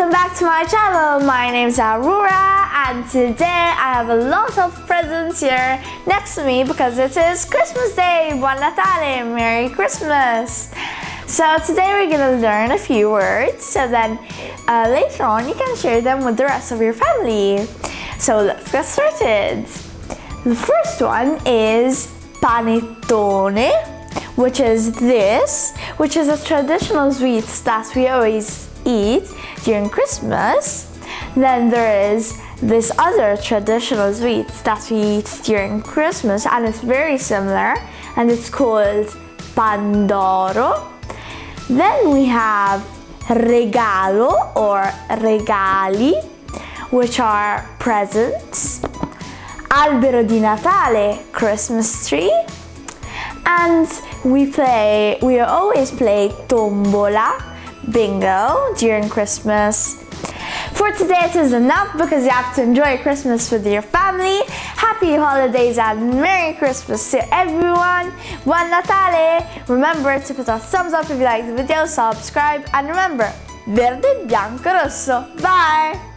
Welcome back to my channel. My name is Aurora and today I have a lot of presents here next to me because it is Christmas Day. Buon Natale, Merry Christmas. So today we're gonna learn a few words so then later on you can share them with the rest of your family. So let's get started. The first one is panettone, which is this, which is a traditional sweet that we always eat during Christmas. Then there is this other traditional sweet that we eat during Christmas and it's very similar and it's called pandoro. Then we have regalo or regali, which are presents, albero di Natale, Christmas tree, and we always play tombola, bingo, during Christmas. For today it is enough because you have to enjoy Christmas with your family. Happy holidays and Merry Christmas to everyone. Buon Natale! Remember to put a thumbs up if you like the video, subscribe, and remember, verde, bianco, rosso. Bye!